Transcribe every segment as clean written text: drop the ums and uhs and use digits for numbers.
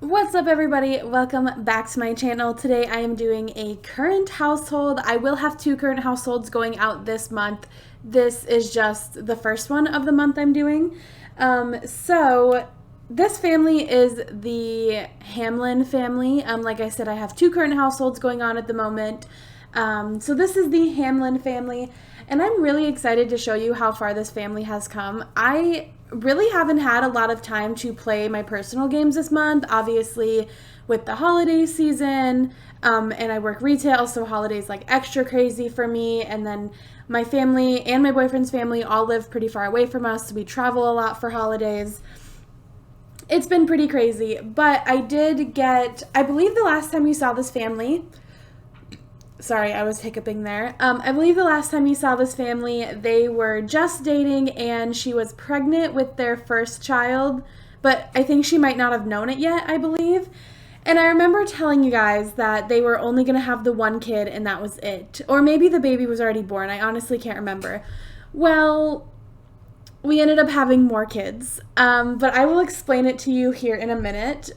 What's up, everybody? Welcome back to my channel. Today I am doing a current household. I will have two current households going out this month. This is just the first one of the month I'm doing. So this family is the Hamlin family. Like I said, I have two current households going on at the moment. So this is the Hamlin family, and I'm really excited to show you how far this family has come. I really haven't had a lot of time to play my personal games this month, obviously with the holiday season, and I work retail, so holidays like extra crazy for me. And then my family and my boyfriend's family all live pretty far away from us, so we travel a lot for holidays. It's been pretty crazy, but I believe the last time you saw this family, sorry, I was hiccuping there. I believe the last time you saw this family, they were just dating and she was pregnant with their first child, but I think she might not have known it yet, I believe. And I remember telling you guys that they were only going to have the one kid and that was it. Or maybe the baby was already born. I honestly can't remember. Well, we ended up having more kids, but I will explain it to you here in a minute.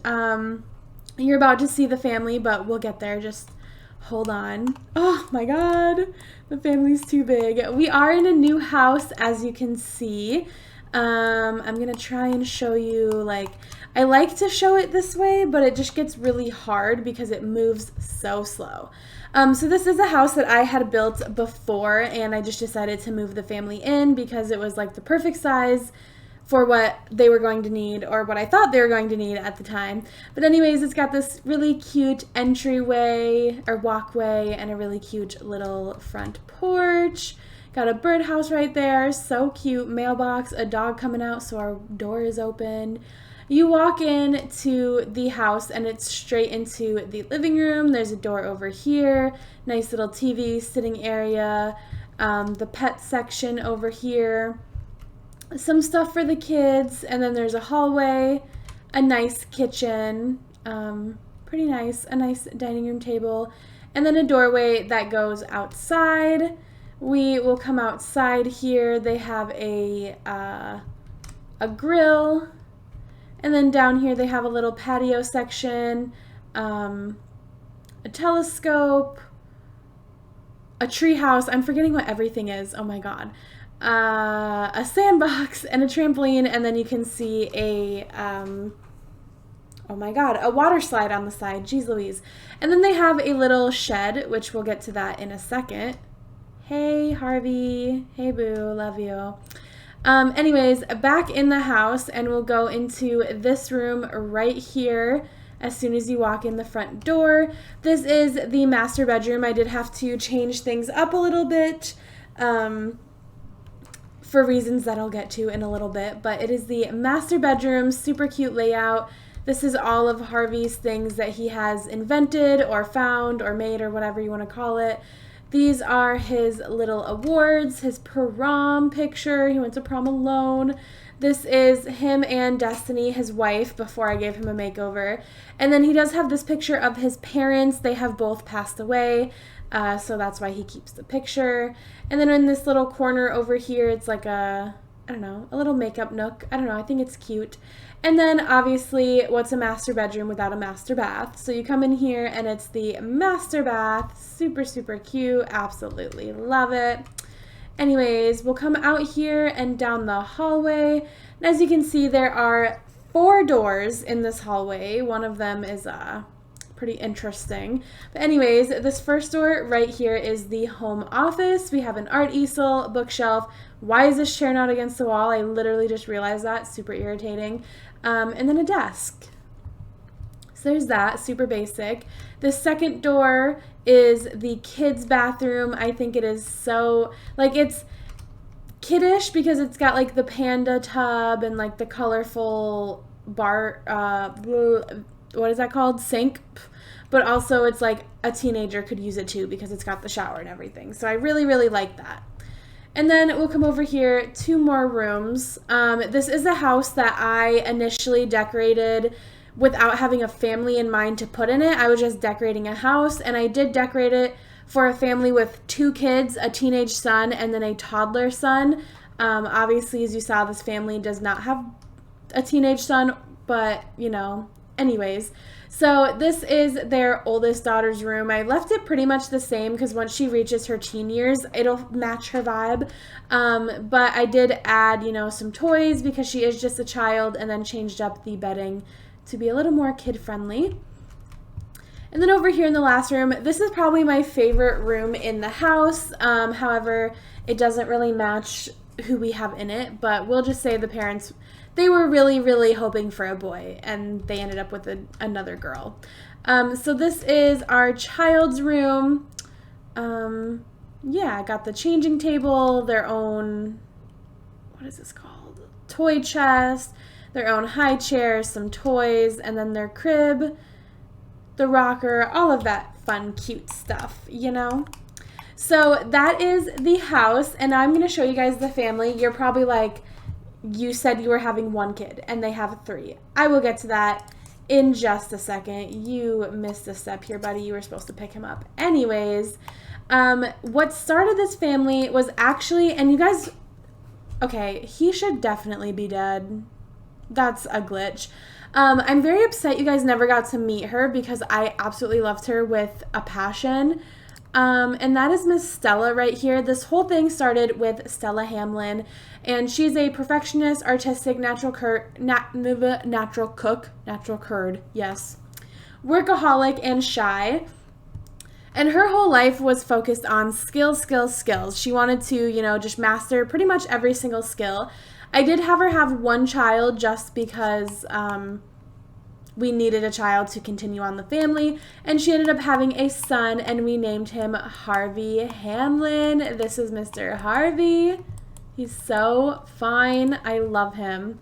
You're about to see the family, but we'll get there. Just hold on. Oh my god, the family's too big. We are in a new house, as you can see. I'm gonna try and show you, I like to show it this way, but it just gets really hard because it moves so slow. So this is a house that I had built before, and I just decided to move the family in because it was like the perfect size for what they were going to need, or what I thought they were going to need at the time. But anyways, it's got this really cute entryway or walkway and a really cute little front porch. Got a birdhouse right there, so cute. Mailbox, a dog coming out, so our door is open. You walk in to the house and it's straight into the living room. There's a door over here, nice little TV sitting area, the pet section over here, some stuff for the kids, and then there's a hallway, a nice kitchen, pretty nice, a nice dining room table, and then a doorway that goes outside. We will come outside here. They have a grill, and then down here they have a little patio section, a telescope, a tree house. I'm forgetting what everything is. Oh my god. A sandbox and a trampoline, and then you can see a oh my god, a water slide on the side. Jeez Louise. And then they have a little shed, which we'll get to that in a second. Hey Harvey, hey boo, love you. Anyways, back in the house, and we'll go into this room right here as soon as you walk in the front door. This is the master bedroom. I did have to change things up a little bit, for reasons that I'll get to in a little bit, but it is the master bedroom, super cute layout. This is all of Harvey's things that he has invented or found or made or whatever you want to call it. These are his little awards, his prom picture. He went to prom alone. This is him and Destiny, his wife, before I gave him a makeover. And then he does have this picture of his parents. They have both passed away. So that's why he keeps the picture. And then in this little corner over here, it's like a little makeup nook. I don't know, I think it's cute. And then obviously, what's a master bedroom without a master bath? So you come in here and it's the master bath. Super, super cute. Absolutely love it. Anyways, we'll come out here and down the hallway. And as you can see, there are 4 doors in this hallway. One of them is pretty interesting. But anyways, this first door right here is the home office. We have an art easel, bookshelf. Why is this chair not against the wall? I literally just realized that. Super irritating. And then a desk. So there's that, super basic. The second door is the kids' bathroom. I think it is so, it's kiddish because it's got like the panda tub and like the colorful bar, what is that called? Sink. But also it's like a teenager could use it too because it's got the shower and everything. So I really, really like that. And then we'll come over here, 2 more rooms. This is a house that I initially decorated without having a family in mind to put in it. I was just decorating a house, and I did decorate it for a family with 2 kids, a teenage son and then a toddler son. Obviously, as you saw, this family does not have a teenage son, but, you know, Anyways, so this is their oldest daughter's room. I left it pretty much the same because once she reaches her teen years, it'll match her vibe. But I did add, some toys because she is just a child, and then changed up the bedding to be a little more kid-friendly. And then over here in the last room, this is probably my favorite room in the house. However, it doesn't really match who we have in it, but we'll just say the parents, they were really, really hoping for a boy, and they ended up with another girl. So this is our child's room. I got the changing table, their own, what is this called? Toy chest, their own high chair, some toys, and then their crib, the rocker, all of that fun, cute stuff, So that is the house, and I'm going to show you guys the family. You're probably like, you said you were having one kid, and they have 3. I will get to that in just a second. You missed a step here, buddy. You were supposed to pick him up. Anyways, what started this family was actually, and you guys, okay, he should definitely be dead. That's a glitch. I'm very upset you guys never got to meet her because I absolutely loved her with a passion. And that is Miss Stella right here. This whole thing started with Stella Hamlin, and she's a perfectionist, artistic, natural curd, yes, workaholic, and shy. And her whole life was focused on skills. She wanted to, just master pretty much every single skill. I did have her have one child just because we needed a child to continue on the family, and she ended up having a son, and we named him Harvey Hamlin. This is Mr. Harvey. He's so fine. I love him.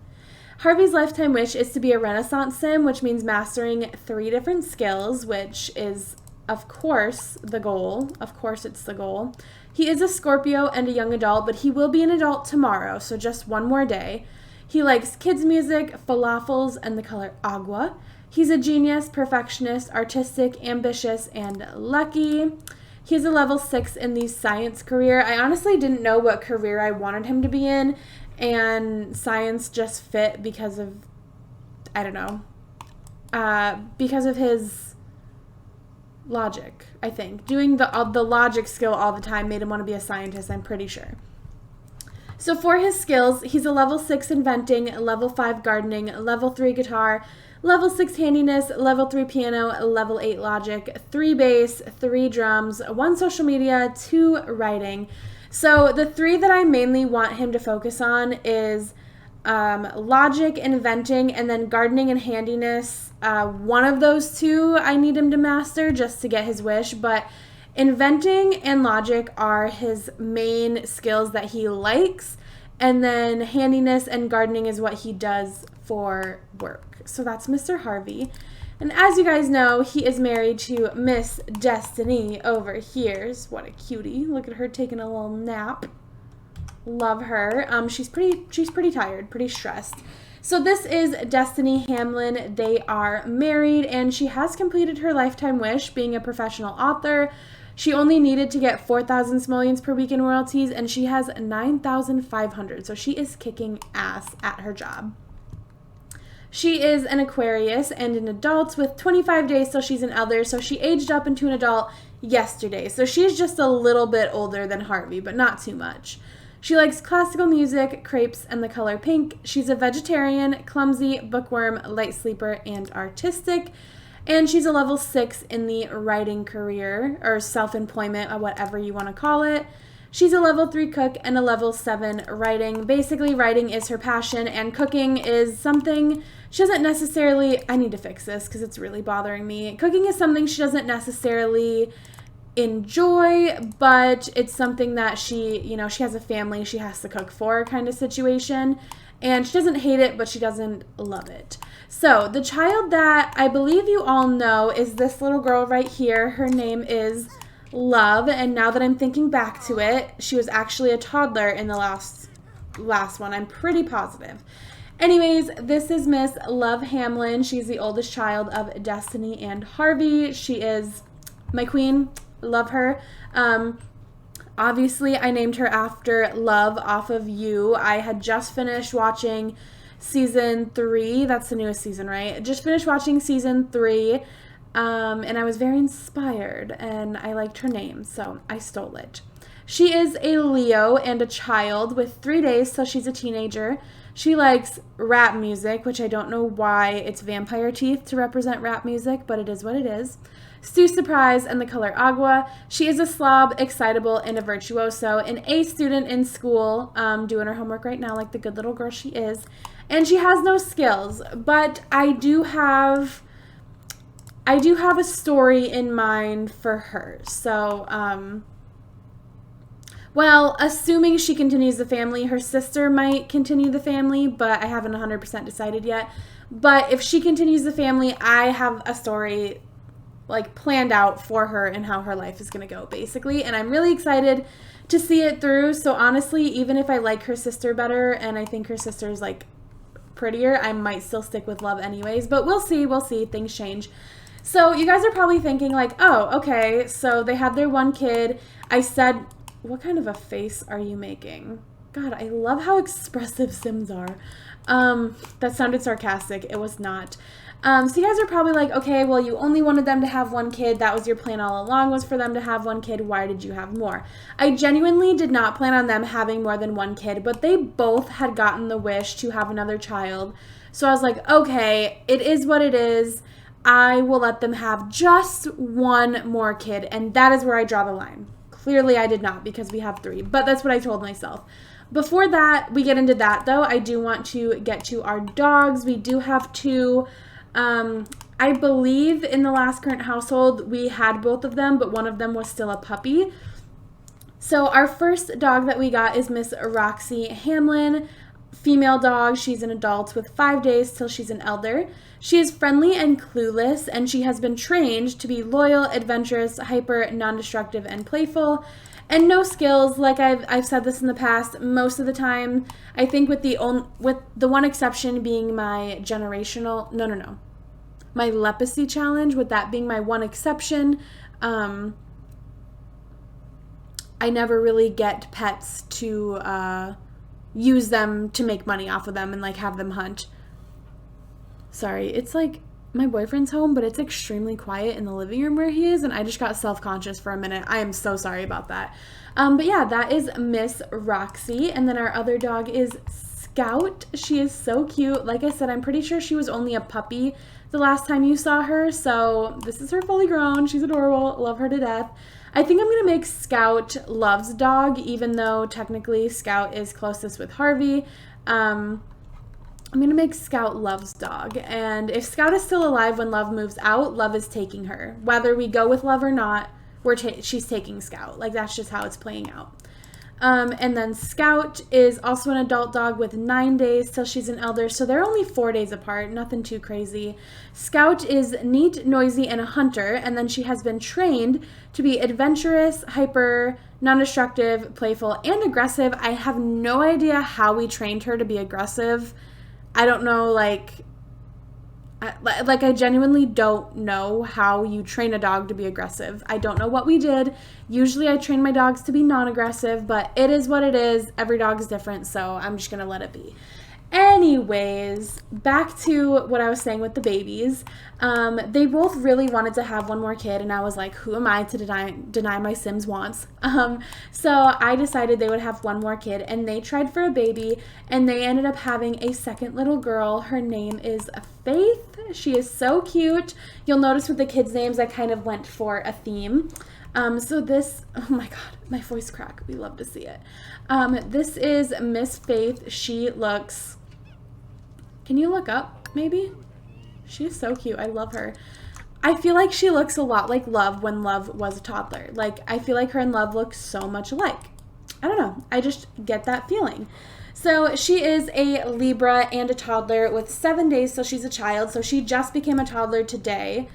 Harvey's lifetime wish is to be a Renaissance sim, which means mastering 3 different skills, which is, of course, the goal. Of course, it's the goal. He is a Scorpio and a young adult, but he will be an adult tomorrow, so just one more day. He likes kids' music, falafels, and the color agua. He's a genius, perfectionist, artistic, ambitious, and lucky. He's a level 6 in the science career. I honestly didn't know what career I wanted him to be in, and science just fit because of, I don't know, because of his logic, I think. Doing the logic skill all the time made him want to be a scientist, I'm pretty sure. So for his skills, he's a level 6 inventing, level 5 gardening, level 3 guitar, level 6 handiness, level 3 piano, level 8 logic, 3 bass, 3 drums, 1 social media, 2 writing. So the 3 that I mainly want him to focus on is logic, inventing, and then gardening and handiness. One of those 2 I need him to master just to get his wish, but inventing and logic are his main skills that he likes, and then handiness and gardening is what he does for work. So that's Mr. Harvey. And as you guys know, he is married to Miss Destiny over here. What a cutie. Look at her taking a little nap. Love her. She's pretty tired, pretty stressed. So this is Destiny Hamlin. They are married, and she has completed her lifetime wish, being a professional author. She only needed to get 4,000 simoleons per week in royalties, and she has 9,500. So she is kicking ass at her job. She is an Aquarius and an adult with 25 days till she's an elder. So she aged up into an adult yesterday. So she's just a little bit older than Harvey, but not too much. She likes classical music, crepes, and the color pink. She's a vegetarian, clumsy, bookworm, light sleeper, and artistic. And she's a level 6 in the writing career, or self-employment, or whatever you want to call it. She's a level 3 cook and a level 7 writing. Basically, writing is her passion, and cooking is something she doesn't necessarily, I need to fix this because it's really bothering me. Cooking is something she doesn't necessarily enjoy, but it's something that she has a family she has to cook for kind of situation. And she doesn't hate it, but she doesn't love it. So the child that I believe you all know is this little girl right here. Her name is Love. And now that I'm thinking back to it, she was actually a toddler in the last one. I'm pretty positive. Anyways, this is Miss Love Hamlin. She's the oldest child of Destiny and Harvey. She is my queen. Love her. Obviously, I named her after Love off of You. I had just finished watching season 3. That's the newest season, right? Just finished watching season 3, and I was very inspired, and I liked her name, so I stole it. She is a Leo and a child with 3 days till she's a teenager. She likes rap music, which I don't know why it's vampire teeth to represent rap music, but it is what it is. Stu Surprise and the color agua. She is a slob, excitable, and a virtuoso, an A student in school, doing her homework right now like the good little girl she is. And she has no skills, but I do have a story in mind for her. So, well, assuming she continues the family, her sister might continue the family, but I haven't 100% decided yet. But if she continues the family, I have a story like planned out for her and how her life is going to go, basically. And I'm really excited to see it through. So honestly, even if I like her sister better and I think her sister's like prettier, I might still stick with Love anyways. But we'll see. We'll see. Things change. So you guys are probably thinking like, oh, okay, so they had their one kid. I said, what kind of a face are you making? God, I love how expressive Sims are. That sounded sarcastic. It was not. So you guys are probably like, okay, well, you only wanted them to have one kid. That was your plan all along, was for them to have one kid. Why did you have more? I genuinely did not plan on them having more than one kid, but they both had gotten the wish to have another child. So I was like, okay, it is what it is. I will let them have just one more kid, and that is where I draw the line. Clearly, I did not, because we have 3, but that's what I told myself. Before that, we get into that, though, I do want to get to our dogs. We do have 2. I believe in the last current household, we had both of them, but one of them was still a puppy. So our first dog that we got is Miss Roxy Hamlin, female dog. She's an adult with 5 days till she's an elder. She is friendly and clueless, and she has been trained to be loyal, adventurous, hyper, non-destructive, and playful. And no skills, like I've said this in the past, most of the time, I think with the one exception being my my leprosy challenge, with that being my one exception, I never really get pets to use them to make money off of them and like have them hunt. Sorry, it's like my boyfriend's home, but it's extremely quiet in the living room where he is, and I just got self-conscious for a minute. I am so sorry about that. But yeah, that is Miss Roxy, and then our other dog is Scout. She is so cute. Like I said, I'm pretty sure she was only a puppy the last time you saw her, so this is her fully grown. She's adorable. Love her to death. I think I'm going to make Scout Love's dog, even though technically Scout is closest with Harvey. I'm going to make Scout Love's dog, and if Scout is still alive when Love moves out, Love is taking her. Whether we go with Love or not, she's taking Scout. Like, that's just how it's playing out. And then Scout is also an adult dog with 9 days till she's an elder, so they're only 4 days apart, nothing too crazy. Scout is neat, noisy, and a hunter, and then she has been trained to be adventurous, hyper, non-destructive, playful, and aggressive. I have no idea how we trained her to be aggressive. I don't know, I genuinely don't know how you train a dog to be aggressive. I don't know what we did. Usually I train my dogs to be non-aggressive, but it is what it is. Every dog is different, so I'm just going to let it be. Anyways, back to what I was saying with the babies. They both really wanted to have one more kid, and I was like, who am I to deny my Sims wants? So I decided they would have one more kid, and they tried for a baby, and they ended up having a second little girl. Her name is Faith. She is so cute. You'll notice with the kids' names, I kind of went for a theme. So this, oh my God, my voice crack. We love to see it. This is Miss Faith. She looks, can you look up maybe? She is so cute. I love her. I feel like she looks a lot like Love when Love was a toddler. Like, I feel like her and Love look so much alike. I don't know. I just get that feeling. So she is a Libra and a toddler with 7 days till she's a child. So she just became a toddler today,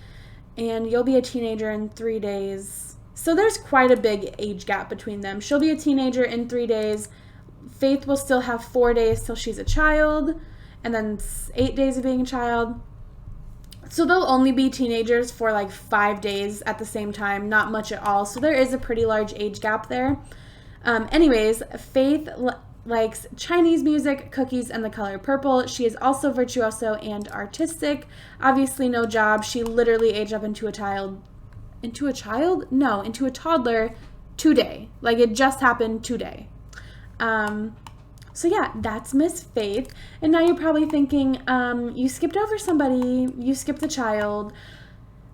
and you'll be a teenager in 3 days. So there's quite a big age gap between them. She'll be a teenager in 3 days. Faith will still have 4 days till she's a child, and then 8 days of being a child. So they'll only be teenagers for like 5 days at the same time, not much at all. So there is a pretty large age gap there. Anyways, Faith likes Chinese music, cookies, and the color purple. She is also virtuoso and artistic. Obviously no job. She literally aged up into a toddler today. Like, it just happened today. So yeah, that's Miss Faith. And now you're probably thinking, you skipped over somebody. You skipped the child.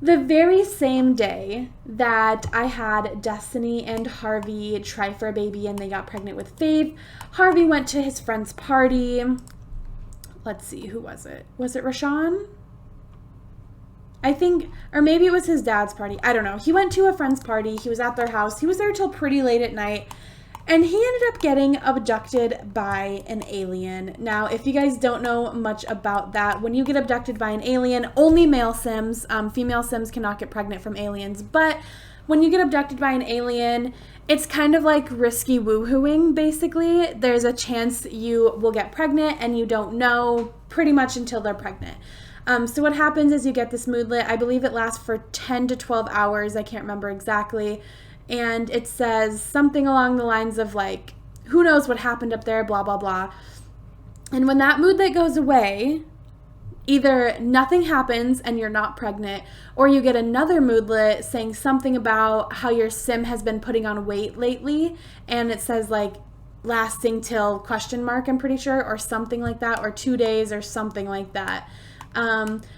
The very same day that I had Destiny and Harvey try for a baby and they got pregnant with Faith, Harvey went to his friend's party. Let's see, who was it? Was it Rashawn? I think, or maybe it was his dad's party. I don't know. He went to a friend's party. He was at their house. He was there till pretty late at night. And he ended up getting abducted by an alien. Now, if you guys don't know much about that, when you get abducted by an alien, only male Sims, female Sims cannot get pregnant from aliens. But when you get abducted by an alien, it's kind of like risky woohooing, basically. There's a chance you will get pregnant and you don't know pretty much until they're pregnant. So what happens is you get this moodlet. I believe it lasts for 10 to 12 hours. I can't remember exactly. And it says something along the lines of like, who knows what happened up there, blah, blah, blah. And when that moodlet goes away, either nothing happens and you're not pregnant, or you get another moodlet saying something about how your sim has been putting on weight lately. And it says like lasting till ? I'm pretty sure, or something like that, or 2 days or something like that.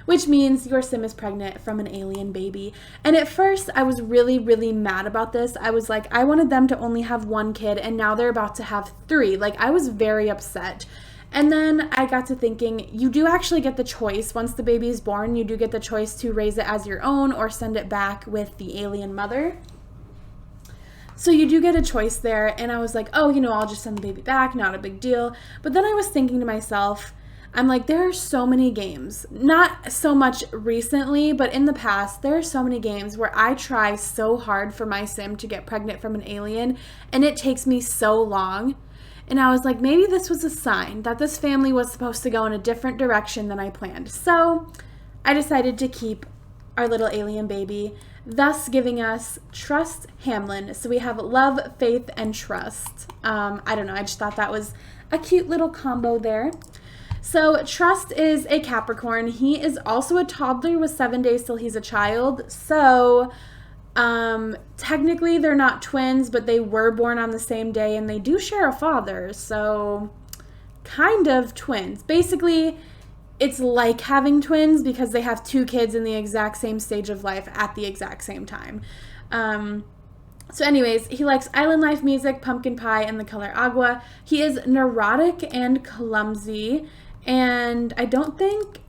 Which means your sim is pregnant from an alien baby. And at first I was really, really mad about this. I was like, I wanted them to only have one kid and now they're about to have 3. Like, I was very upset. And then I got to thinking, you do actually get the choice. Once the baby is born, you do get the choice to raise it as your own or send it back with the alien mother. So you do get a choice there. And I was like, oh, I'll just send the baby back. Not a big deal. But then I was thinking to myself, I'm like, there are so many games, not so much recently, but in the past, there are so many games where I try so hard for my sim to get pregnant from an alien, and it takes me so long. And I was like, maybe this was a sign that this family was supposed to go in a different direction than I planned. So I decided to keep our little alien baby, thus giving us Trust Hamlin. So we have love, faith, and trust. I don't know, I just thought that was a cute little combo there. So Trust is a Capricorn. He is also a toddler with 7 days till he's a child. So technically they're not twins, but they were born on the same day and they do share a father. So kind of twins. Basically, it's like having twins because they have 2 kids in the exact same stage of life at the exact same time. So anyways, he likes island life music, pumpkin pie, and the color agua. He is neurotic and clumsy. And I don't think,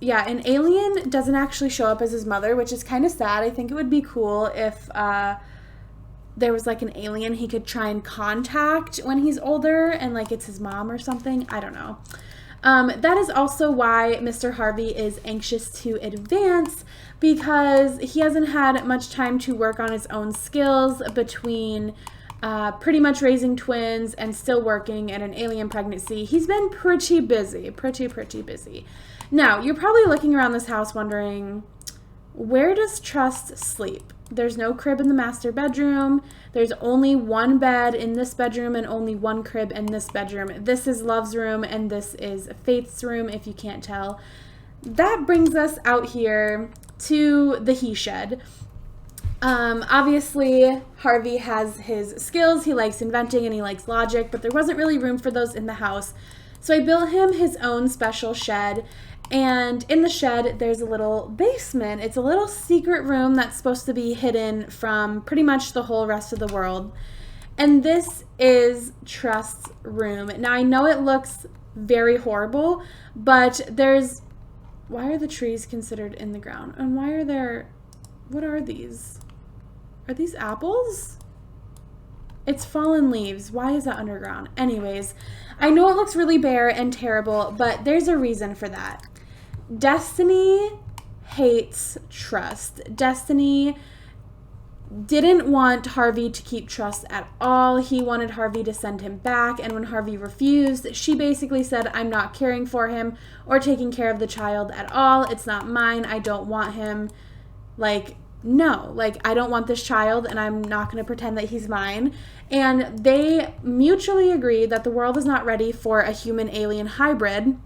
an alien doesn't actually show up as his mother, which is kind of sad. I think it would be cool if there was like an alien he could try and contact when he's older and like it's his mom or something. I don't know. That is also why Mr. Harvey is anxious to advance, because he hasn't had much time to work on his own skills between pretty much raising twins and still working at an alien pregnancy. He's been pretty busy, pretty busy. Now, you're probably looking around this house wondering, where does Trust sleep? There's no crib in the master bedroom. There's only one bed in this bedroom and only one crib in this bedroom. This is Love's room and this is Faith's room, if you can't tell. That brings us out here to the he shed. Obviously, Harvey has his skills. He likes inventing and he likes logic, but there wasn't really room for those in the house. So I built him his own special shed. And in the shed, there's a little basement. It's a little secret room that's supposed to be hidden from pretty much the whole rest of the world. And this is Trust's room. Now, I know it looks very horrible, but why are the trees considered in the ground? And why are there, what are these? Are these apples? It's fallen leaves. Why is that underground? Anyways, I know it looks really bare and terrible, but there's a reason for that. Destiny hates Trust. Destiny didn't want Harvey to keep Trust at all. He wanted Harvey to send him back, and when Harvey refused, she basically said, I'm not caring for him or taking care of the child at all. It's not mine. I don't want him. Like, no, like, I don't want this child and I'm not going to pretend that he's mine. And they mutually agree that the world is not ready for a human alien hybrid.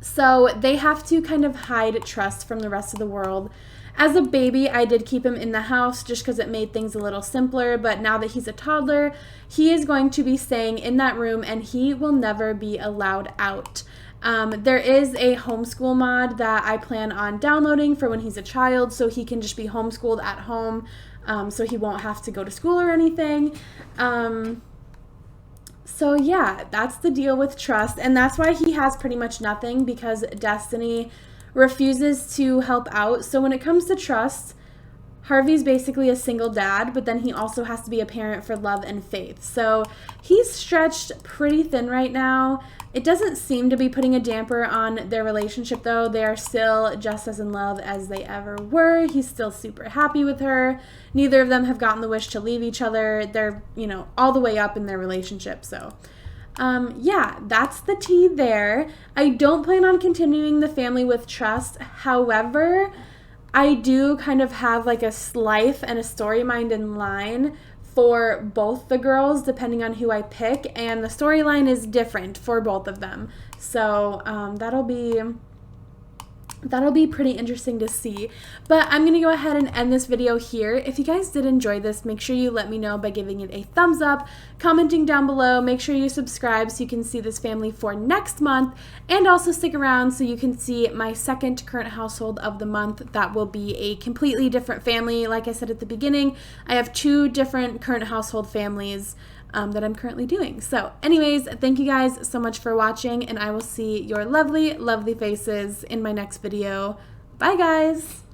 So they have to kind of hide trust from the rest of the world. As a baby, I did keep him in the house just because it made things a little simpler. But now that he's a toddler, he is going to be staying in that room and he will never be allowed out. There is a homeschool mod that I plan on downloading for when he's a child so he can just be homeschooled at home, so he won't have to go to school or anything. So yeah, that's the deal with trust, and that's why he has pretty much nothing, because Destiny refuses to help out. So when it comes to trust, Harvey's basically a single dad, but then he also has to be a parent for love and faith. So he's stretched pretty thin right now. It doesn't seem to be putting a damper on their relationship, though. They are still just as in love as they ever were. He's still super happy with her. Neither of them have gotten the wish to leave each other. They're, all the way up in their relationship. So yeah, that's the tea there. I don't plan on continuing the family with trust. However, I do kind of have like a life and a story mind in line for both the girls, depending on who I pick, and the storyline is different for both of them. So that'll be pretty interesting to see. But I'm going to go ahead and end this video here. If you guys did enjoy this, make sure you let me know by giving it a thumbs up, commenting down below. Make sure you subscribe so you can see this family for next month, and also stick around so you can see my second current household of the month. That will be a completely different family. Like I said at the beginning, I have 2 different current household families that I'm currently doing. So anyways, thank you guys so much for watching, and I will see your lovely, lovely faces in my next video. Bye guys!